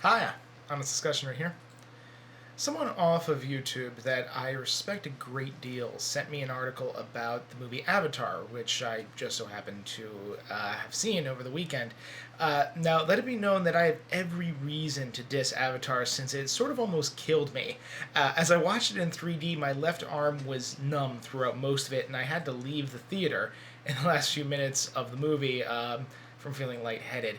Hi, Honest Discussion right here. Someone off of YouTube that I respect a great deal sent me an article about the movie Avatar, which I just so happened to have seen over the weekend. Now, let it be known that I have every reason to diss Avatar since it sort of almost killed me. As I watched it in 3D, my left arm was numb throughout most of it, and I had to leave the theater in the last few minutes of the movie from feeling lightheaded.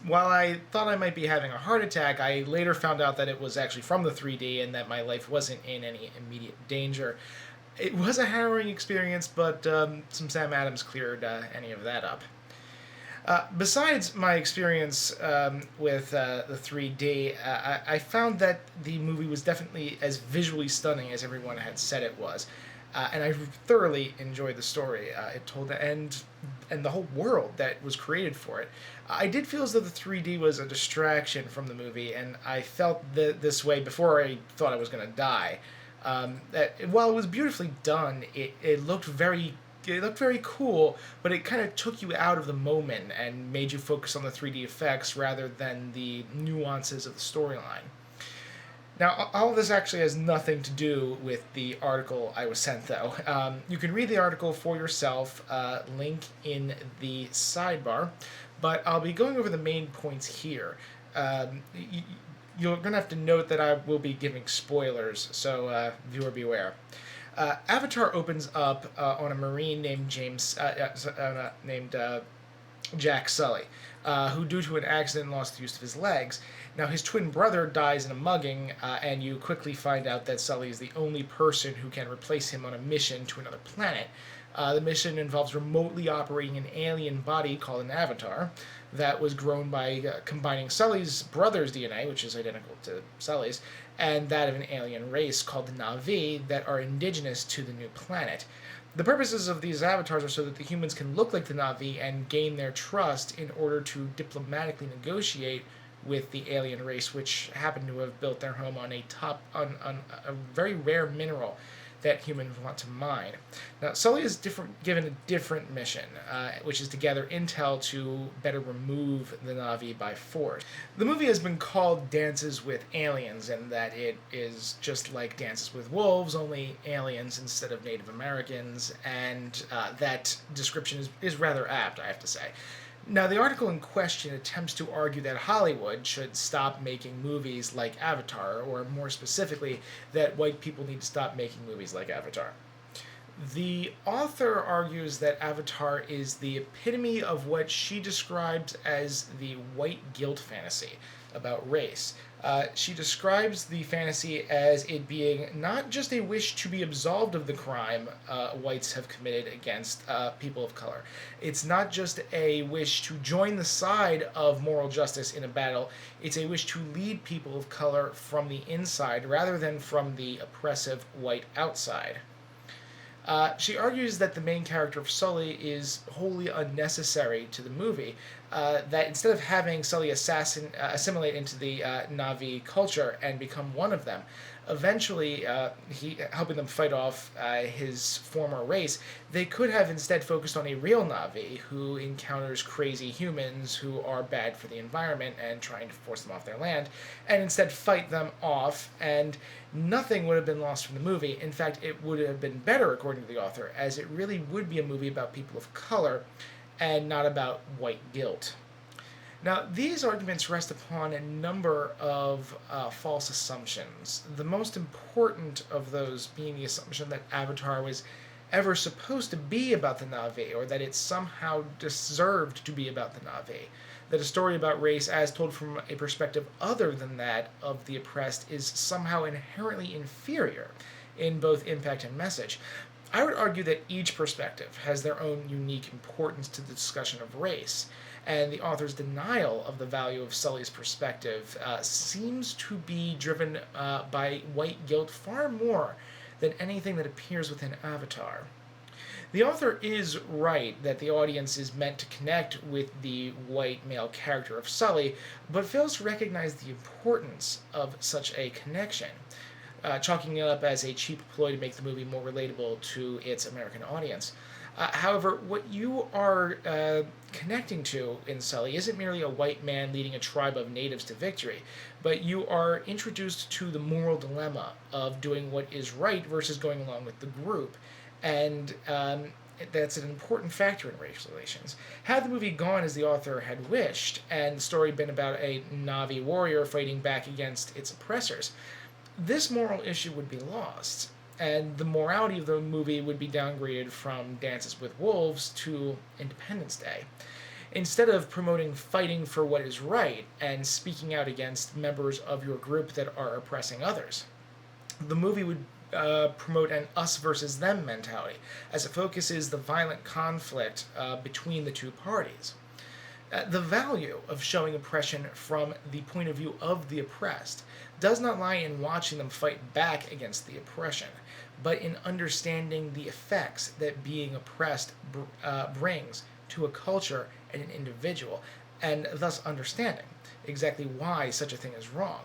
While I thought I might be having a heart attack, I later found out that it was actually from the 3D and that my life wasn't in any immediate danger. It was a harrowing experience, but some Sam Adams cleared any of that up. Besides my experience with the 3D, I found that the movie was definitely as visually stunning as everyone had said it was. And I thoroughly enjoyed the story it told, and the whole world that was created for it. I did feel as though the 3D was a distraction from the movie, and I felt this way before I thought I was going to die. That while it was beautifully done, it looked very cool, but it kind of took you out of the moment and made you focus on the 3D effects rather than the nuances of the storyline. Now, all of this actually has nothing to do with the article I was sent, though. You can read the article for yourself, link in the sidebar, but I'll be going over the main points here. You're going to have to note that I will be giving spoilers, so viewer beware. Avatar opens up on a marine named Jack Sully, who, due to an accident, lost the use of his legs. Now, his twin brother dies in a mugging, and you quickly find out that Sully is the only person who can replace him on a mission to another planet. The mission involves remotely operating an alien body called an avatar that was grown by combining Sully's brother's DNA, which is identical to Sully's, and that of an alien race called the Na'vi that are indigenous to the new planet. The purposes of these avatars are so that the humans can look like the Na'vi and gain their trust in order to diplomatically negotiate with the alien race, which happen to have built their home on on a very rare mineral that humans want to mine. Now, Sully is given a different mission, which is to gather intel to better remove the Na'vi by force. The movie has been called Dances with Aliens, and that it is just like Dances with Wolves, only aliens instead of Native Americans, and that description is rather apt, I have to say. Now, the article in question attempts to argue that Hollywood should stop making movies like Avatar, or more specifically, that white people need to stop making movies like Avatar. The author argues that Avatar is the epitome of what she describes as the white guilt fantasy about race. She describes the fantasy as it being not just a wish to be absolved of the crime whites have committed against people of color. It's not just a wish to join the side of moral justice in a battle. It's a wish to lead people of color from the inside rather than from the oppressive white outside. She argues that the main character of Sully is wholly unnecessary to the movie. That instead of having Sully assimilate into the Na'vi culture and become one of them, eventually he helping them fight off his former race, they could have instead focused on a real Na'vi who encounters crazy humans who are bad for the environment and trying to force them off their land, and instead fight them off, and nothing would have been lost from the movie. In fact, it would have been better, according to the author, as it really would be a movie about people of color and not about white guilt. Now, these arguments rest upon a number of false assumptions. The most important of those being the assumption that Avatar was ever supposed to be about the Na'vi, or that it somehow deserved to be about the Na'vi. That a story about race, as told from a perspective other than that of the oppressed, is somehow inherently inferior in both impact and message. I would argue that each perspective has their own unique importance to the discussion of race, and the author's denial of the value of Sully's perspective seems to be driven by white guilt far more than anything that appears within Avatar. The author is right that the audience is meant to connect with the white male character of Sully, but fails to recognize the importance of such a connection, chalking it up as a cheap ploy to make the movie more relatable to its American audience. However, what you are connecting to in Sully isn't merely a white man leading a tribe of natives to victory, but you are introduced to the moral dilemma of doing what is right versus going along with the group. And that's an important factor in race relations. Had the movie gone as the author had wished, and the story been about a Na'vi warrior fighting back against its oppressors, this moral issue would be lost, and the morality of the movie would be downgraded from Dances with Wolves to Independence Day. Instead of promoting fighting for what is right and speaking out against members of your group that are oppressing others, the movie would promote an us versus them mentality, as it focuses the violent conflict between the two parties. The value of showing oppression from the point of view of the oppressed does not lie in watching them fight back against the oppression, but in understanding the effects that being oppressed brings to a culture and an individual, and thus understanding exactly why such a thing is wrong.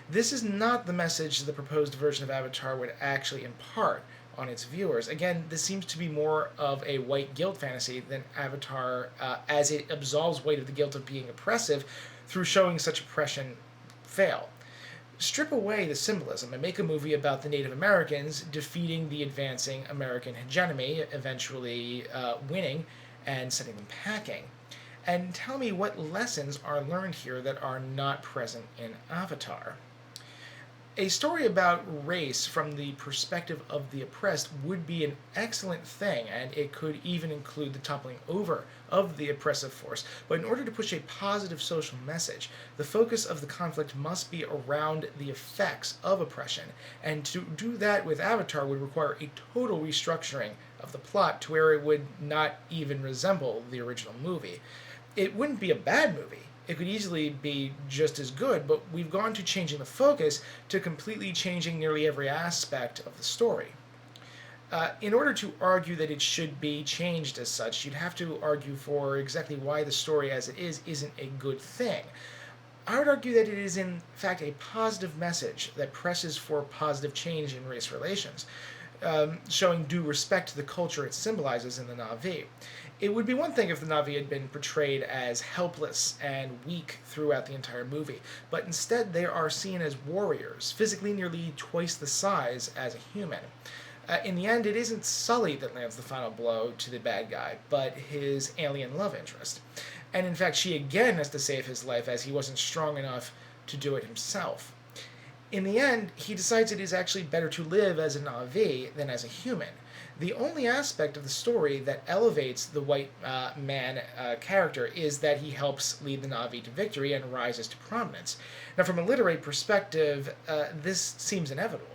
This is not the message the proposed version of Avatar would actually impart on its viewers. Again, this seems to be more of a white guilt fantasy than Avatar, as it absolves white of the guilt of being oppressive through showing such oppression fail. Strip away the symbolism and make a movie about the Native Americans defeating the advancing American hegemony, eventually winning and sending them packing. And tell me what lessons are learned here that are not present in Avatar. A story about race from the perspective of the oppressed would be an excellent thing, and it could even include the toppling over of the oppressive force. But in order to push a positive social message, the focus of the conflict must be around the effects of oppression, and to do that with Avatar would require a total restructuring of the plot to where it would not even resemble the original movie. It wouldn't be a bad movie. It could easily be just as good, but we've gone to changing the focus to completely changing nearly every aspect of the story. In order to argue that it should be changed as such, you'd have to argue for exactly why the story as it is isn't a good thing. I would argue that it is in fact a positive message that presses for positive change in race relations, showing due respect to the culture it symbolizes in the Na'vi. It would be one thing if the Na'vi had been portrayed as helpless and weak throughout the entire movie, but instead they are seen as warriors, physically nearly twice the size as a human. In the end, it isn't Sully that lands the final blow to the bad guy, but his alien love interest. And in fact, she again has to save his life as he wasn't strong enough to do it himself. In the end, he decides it is actually better to live as a Na'vi than as a human. The only aspect of the story that elevates the white man character is that he helps lead the Na'vi to victory and rises to prominence. Now, from a literary perspective, this seems inevitable.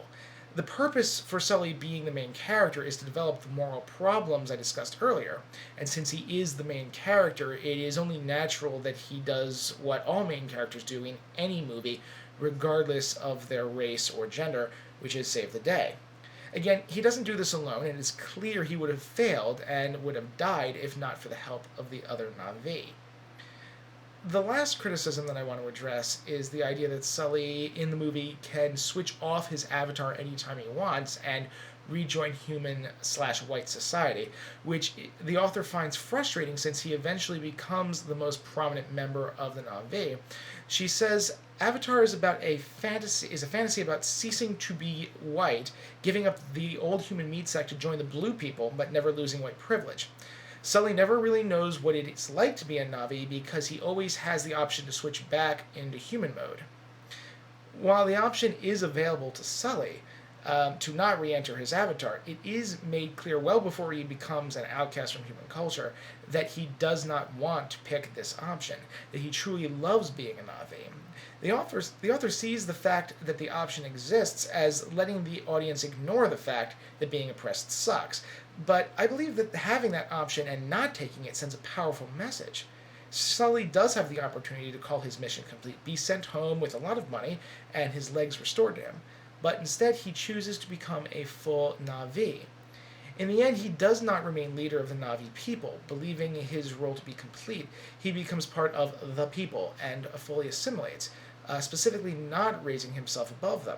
The purpose for Sully being the main character is to develop the moral problems I discussed earlier, and since he is the main character, it is only natural that he does what all main characters do in any movie, regardless of their race or gender, which is save the day. Again, he doesn't do this alone, and it is clear he would have failed and would have died if not for the help of the other Na'vi. The last criticism that I want to address is the idea that Sully in the movie can switch off his avatar anytime he wants and rejoin human/white society, which the author finds frustrating since he eventually becomes the most prominent member of the Na'vi. She says Avatar is a fantasy about ceasing to be white, giving up the old human meat sack to join the blue people, but never losing white privilege. Sully never really knows what it's like to be a Na'vi because he always has the option to switch back into human mode. While the option is available to Sully, to not re-enter his avatar, it is made clear well before he becomes an outcast from human culture that he does not want to pick this option, that he truly loves being a Na'vi. The author sees the fact that the option exists as letting the audience ignore the fact that being oppressed sucks, but I believe that having that option and not taking it sends a powerful message. Sully does have the opportunity to call his mission complete, be sent home with a lot of money, and his legs restored to him, but instead he chooses to become a full Na'vi. In the end, he does not remain leader of the Na'vi people. Believing his role to be complete, he becomes part of the people and fully assimilates, specifically not raising himself above them.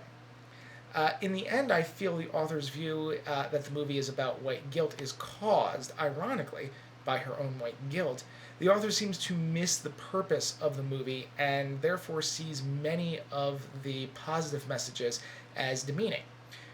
In the end, I feel the author's view that the movie is about white guilt is caused, ironically, by her own white guilt. The author seems to miss the purpose of the movie and therefore sees many of the positive messages as demeaning.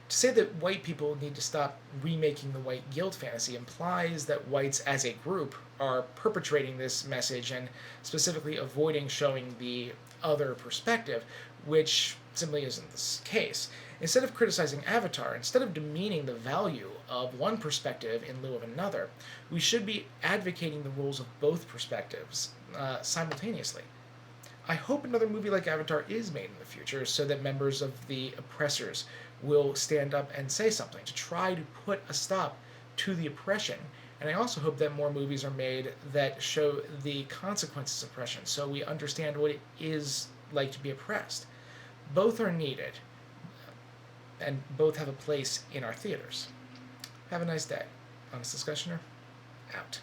To say that white people need to stop remaking the white guilt fantasy implies that whites as a group are perpetrating this message and specifically avoiding showing the other perspective, which simply isn't the case. Instead of criticizing Avatar, instead of demeaning the value of one perspective in lieu of another, we should be advocating the roles of both perspectives simultaneously. I hope another movie like Avatar is made in the future so that members of the oppressors will stand up and say something to try to put a stop to the oppression. And I also hope that more movies are made that show the consequences of oppression so we understand what it is like to be oppressed. Both are needed, and both have a place in our theaters. Have a nice day. Honest Discussioner, out.